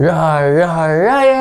Ryan!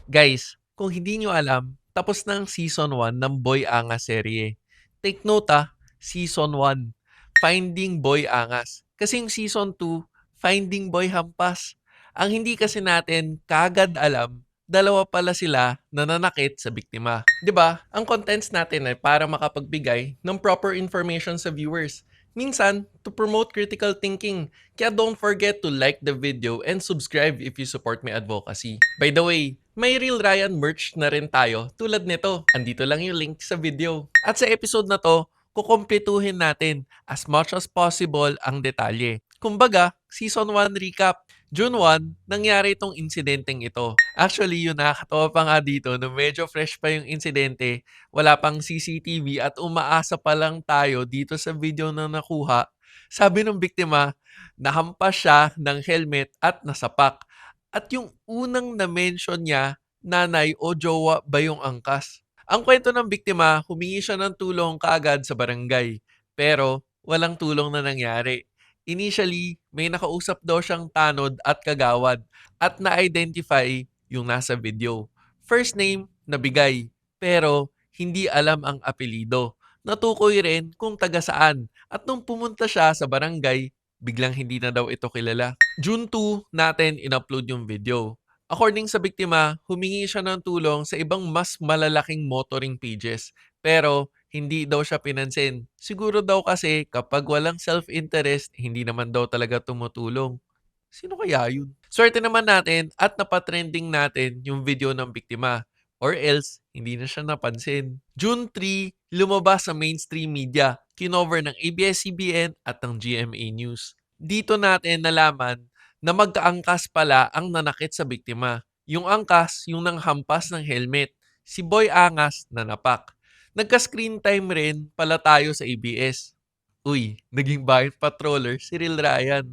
Guys, kung hindi nyo alam, tapos na ang Season 1 ng Boy Angas serye. Take note Season 1, Finding Boy Angas. Kasi yung Season 2, Finding Boy Hampas. Ang hindi kasi natin kagad alam, dalawa pala sila na nanakit sa biktima. 'Di ba? Ang contents natin ay para makapagbigay ng proper information sa viewers. Minsan, to promote critical thinking. Kaya don't forget to like the video and subscribe if you support my advocacy. By the way, may Real Ryan merch na rin tayo tulad nito. Andito lang yung link sa video. At sa episode na to, kukumpletuhin natin as much as possible ang detalye. Kumbaga, Season 1 recap. June 1, nangyari itong insidenteng ito. Actually, yun nakakatawa pa nga dito na medyo fresh pa yung insidente, wala pang CCTV at umaasa pa lang tayo dito sa video na nakuha. Sabi ng biktima, nahampas siya ng helmet at nasapak. At yung unang na-mention niya, nanay o jowa ba yung angkas? Ang kwento ng biktima, humingi siya ng tulong kaagad sa barangay. Pero walang tulong na nangyari. Initially, may nakausap daw siyang tanod at kagawad at na-identify yung nasa video. First name, nabigay, pero hindi alam ang apelido. Natukoy rin kung taga saan at nung pumunta siya sa barangay, biglang hindi na daw ito kilala. June 2 natin in-upload yung video. According sa biktima, humingi siya ng tulong sa ibang mas malalaking motoring pages pero hindi daw siya pinansin. Siguro daw kasi kapag walang self-interest, hindi naman daw talaga tumutulong. Sino kaya yun? Swerte naman natin at napatrending natin yung video ng biktima. Or else, hindi na siya napansin. June 3, lumabas sa mainstream media, kinover ng ABS-CBN at ng GMA News. Dito natin nalaman na magkaangkas pala ang nanakit sa biktima. Yung angkas, yung nanghampas ng helmet. Si Boy Angas nanapak. Nagka-screen time rin pala tayo sa ABS. Uy, naging bayan patroller si Real Ryan.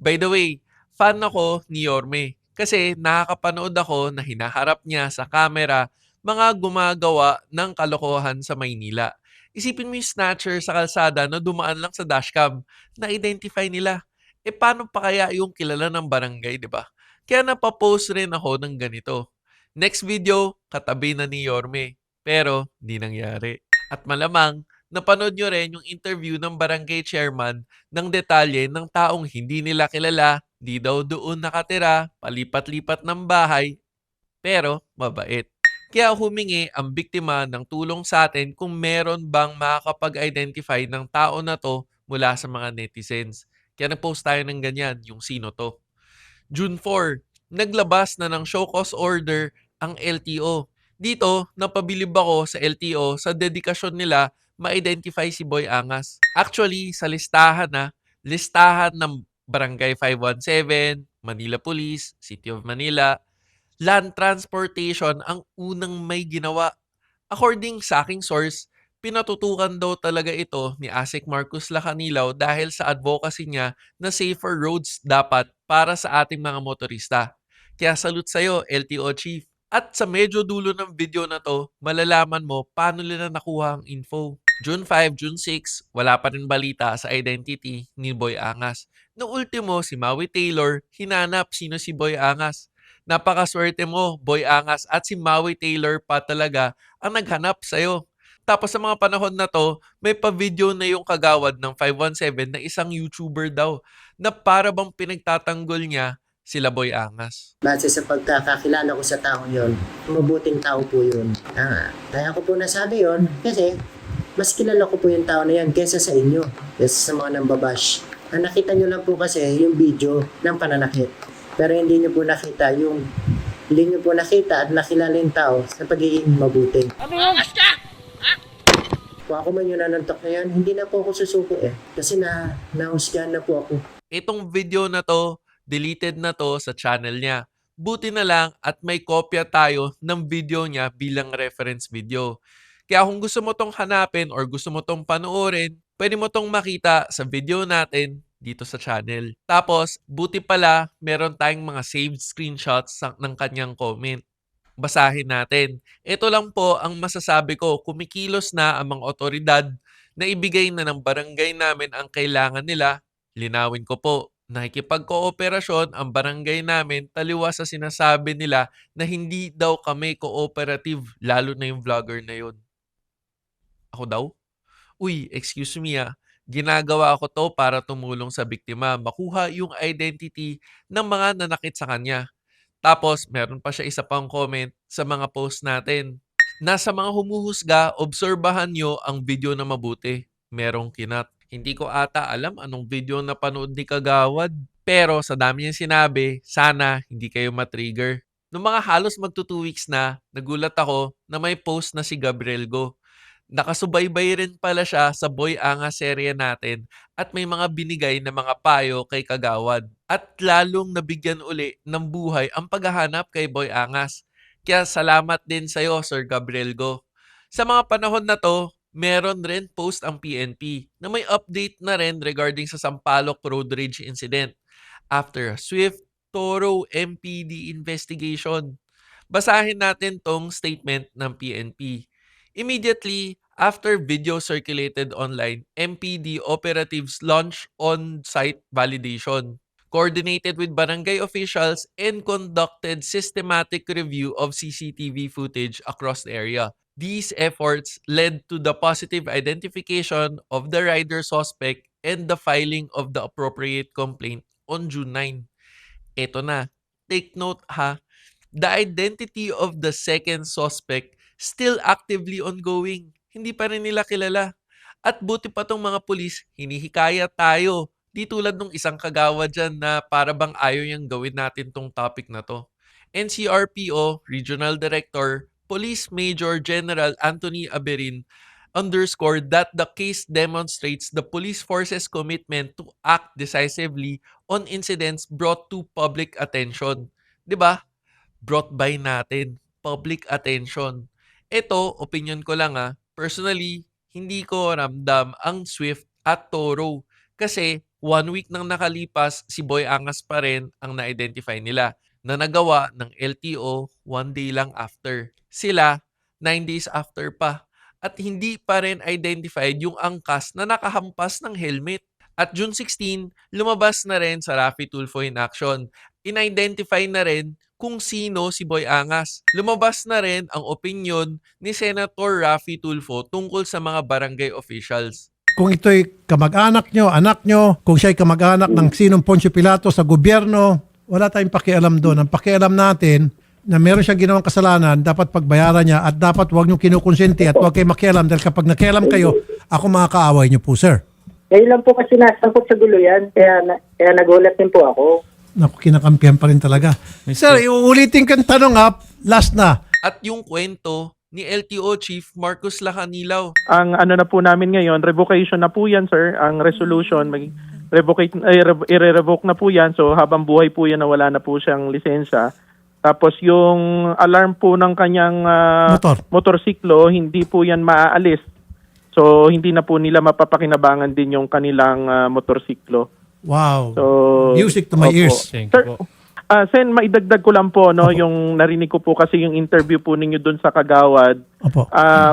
By the way, fan ako ni Yorme kasi nakakapanood ako na hinaharap niya sa camera mga gumagawa ng kalokohan sa Maynila. Isipin mo yung snatcher sa kalsada na dumaan lang sa dashcam, na-identify nila. E paano pa kaya yung kilala ng barangay, di ba? Kaya napapost rin ako ng ganito. Next video, katabi na ni Yorme. Pero, di nangyari. At malamang, napanood nyo rin yung interview ng barangay chairman ng detalye ng taong hindi nila kilala, di daw doon nakatira, palipat-lipat ng bahay, pero mabait. Kaya humingi ang biktima ng tulong sa atin kung meron bang makakapag-identify ng tao na to mula sa mga netizens. Kaya nag-post tayo ng ganyan, yung sino to. June 4, naglabas na ng show cause order ang LTO. Dito, napabilib ako sa LTO sa dedikasyon nila ma-identify si Boy Angas. Actually, sa listahan ng Barangay 517, Manila Police, City of Manila, Land Transportation ang unang may ginawa. According sa aking source, pinatutukan daw talaga ito ni Asik Marcos Lacanilaw dahil sa advocacy niya na safer roads dapat para sa ating mga motorista. Kaya salute sa'yo, LTO Chief. At sa medyo dulo ng video na to, malalaman mo paano nila nakuha ang info. June 5, June 6, wala pa rin balita sa identity ni Boy Angas. No ultimo, si Maui Taylor, hinanap sino si Boy Angas. Napakaswerte mo, Boy Angas, at si Maui Taylor pa talaga ang naghanap sa'yo. Tapos sa mga panahon na to, may pa-video na yung kagawad ng 517 na isang YouTuber daw na para bang pinagtatanggol niya sila Boy Angas. Base sa pagkakakilala ko sa taong yon, mabuting tao po yun. Kaya ko po nasabi yon kasi mas kilala ko po yung tao na yan kesa sa inyo, kesa sa mga nambabash. Ang nakita nyo lang po kasi yung video ng pananakit. Pero hindi nyo po nakita at nakilala yung tao sa pagiging mabuti. Kung ako man yung nanantok na yan, hindi na po ako susuko Kasi nahusgahan na po ako. Itong video na to, deleted na to sa channel niya. Buti na lang at may kopya tayo ng video niya bilang reference video. Kaya kung gusto mo tong hanapin or gusto mo tong panoorin, pwede mo tong makita sa video natin dito sa channel. Tapos, buti pala, meron tayong mga saved screenshots ng kanyang comment. Basahin natin. Ito lang po ang masasabi ko, kumikilos na ang mga otoridad na ibigay na ng barangay namin ang kailangan nila. Linawin ko po, Nakikipagkooperasyon ang barangay namin taliwas sa sinasabi nila na hindi daw kami cooperative, lalo na yung vlogger na yun. Ako daw? Uy, excuse me ah. Ginagawa ko to para tumulong sa biktima makuha yung identity ng mga nanakit sa kanya. Tapos, meron pa siya isa pang comment sa mga post natin. Nasa mga humuhusga, obserbahan nyo ang video na mabuti. Merong kinat. Hindi ko ata alam anong video na panood ni Kagawad. Pero sa dami niyang sinabi, sana hindi kayo matrigger. Noong mga halos magto 2 weeks na, nagulat ako na may post na si Gabriel Go. Nakasubaybay rin pala siya sa Boy Anga serye natin at may mga binigay na mga payo kay Kagawad. At lalong nabigyan uli ng buhay ang paghahanap kay Boy Angas. Kaya salamat din sa'yo, Sir Gabriel Go. Sa mga panahon na to, meron rin post ang PNP na may update na rin regarding sa Sampaloc Road Rage Incident after a swift, thorough MPD investigation. Basahin natin tong statement ng PNP. Immediately after video circulated online, MPD operatives launched on-site validation, coordinated with barangay officials, and conducted systematic review of CCTV footage across the area. These efforts led to the positive identification of the rider suspect and the filing of the appropriate complaint on June 9. Eto na. Take note ha, the identity of the second suspect still actively ongoing. Hindi pa rin nila kilala. At buti pa tong mga pulis, hinihikayat tayo. Di tulad nung isang kagawad dyan na para bang ayaw niyang gawin natin tong topic na to. NCRPO Regional Director, Police Major General Anthony Aberin underscored that the case demonstrates the police force's commitment to act decisively on incidents brought to public attention. 'Di ba? Brought by natin, public attention. Ito, opinion ko lang personally, hindi ko ramdam ang swift at thorough. Kasi 1 week nang nakalipas, si Boy Angas pa rin ang na-identify nila na nagawa ng LTO 1 day lang after. Sila, 9 days after pa. At hindi pa rin identified yung angkas na nakahampas ng helmet. At June 16, lumabas na rin sa Raffy Tulfo in action. In-identify na rin kung sino si Boy Angas. Lumabas na rin ang opinyon ni Senator Raffy Tulfo tungkol sa mga barangay officials. Kung ito'y kamag-anak nyo, anak nyo, kung siya'y kamag-anak ng sinong Poncio Pilato sa gobyerno, wala tayong pakialam doon. Ang pakialam natin na meron siyang ginawang kasalanan, dapat pagbayaran niya at dapat huwag nyo kinukonsente at huwag kayo makialam dahil kapag nakialam kayo, ako makakaaway nyo po, sir. Ngayon lang po kasi nasangkot sa gulo yan, kaya nagulat din po ako. Naku, kinakampihan pa rin talaga. Sir, iuulitin kang tanong last na. At yung kwento ni LTO Chief Marcos Lacanilaw. Ang ano na po namin ngayon, revocation na po yan, sir. Ang resolution, i-revoke na po yan. So habang buhay po yan na wala na po siyang lisensya. Tapos yung alarm po ng kanyang motorsiklo, hindi po yan maaalis. So hindi na po nila mapapakinabangan din yung kanilang motorsiklo. Wow. So, music to my ears. Sir, Sen, maidagdag ko lang po, no, yung narinig ko po kasi yung interview po ninyo doon sa Kagawad. Opo.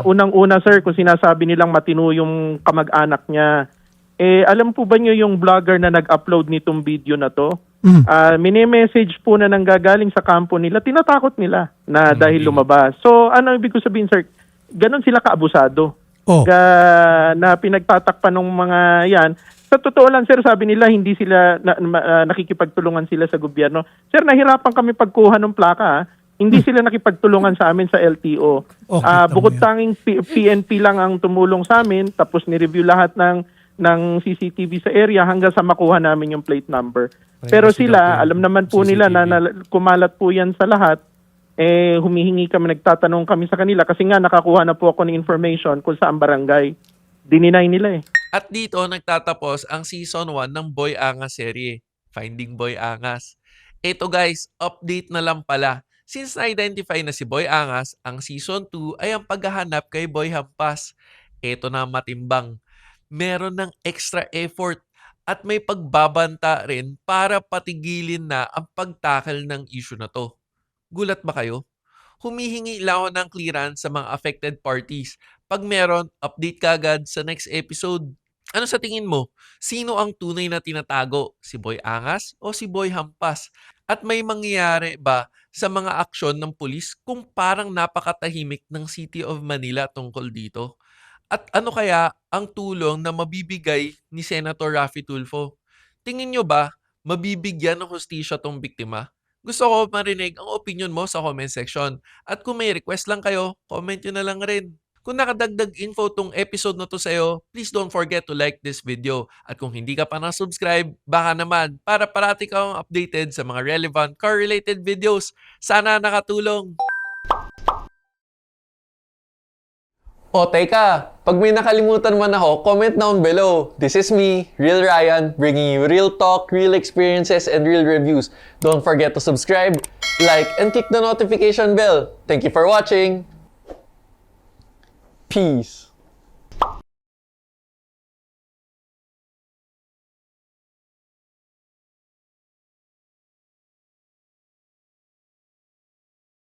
Unang-una, sir, kung sinasabi nilang matino yung kamag-anak niya, alam po ba niyo yung vlogger na nag-upload nitong video na to? Mini-message po na nanggagaling sa kampo nila, tinatakot nila na dahil lumabas. So, ano ibig ko sabihin, sir? Ganon sila kaabusado. Na pinagtatakpan ng mga yan. Sa totoo lang, sir, sabi nila hindi sila nakikipagtulungan sila sa gobyerno. Sir, nahirapan kami pagkuha ng plaka. Hindi sila nakipagtulungan sa amin sa LTO. Bukod tanging PNP lang ang tumulong sa amin, tapos ni-review lahat ng CCTV sa area hanggang sa makuha namin yung plate number. Pero sila, alam naman po nila na kumalat po yan sa lahat. Humihingi kami, nagtatanong kami sa kanila kasi nga nakakuha na po ako ng information kung saan barangay. Dininay nila At dito nagtatapos ang season 1 ng Boy Angas serye, Finding Boy Angas. Ito guys, update na lang pala. Since na-identify na si Boy Angas, ang season 2 ay ang paghahanap kay Boy Hampas. Ito na matimbang. Meron ng extra effort at may pagbabanta rin para patigilin na ang pagtakal ng issue na to. Gulat ba kayo? Humihingi lang ako ng clearance sa mga affected parties. Pag meron, update ka agad sa next episode. Ano sa tingin mo? Sino ang tunay na tinatago? Si Boy Angas o si Boy Hampas? At may mangyayari ba sa mga aksyon ng pulis kung parang napakatahimik ng City of Manila tungkol dito? At ano kaya ang tulong na mabibigay ni Senator Raffy Tulfo? Tingin nyo ba mabibigyan ng hustisya tong biktima? Gusto ko marinig ang opinion mo sa comment section. At kung may request lang kayo, comment nyo na lang rin. Kung nakadagdag info tong episode na to sa'yo, please don't forget to like this video. At kung hindi ka pa na-subscribe, baka naman para parati kang updated sa mga relevant car-related videos. Sana nakatulong! O teka, pag may nakalimutan man ako, comment down below. This is me, Real Ryan, bringing you real talk, real experiences, and real reviews. Don't forget to subscribe, like, and click the notification bell. Thank you for watching! Peace!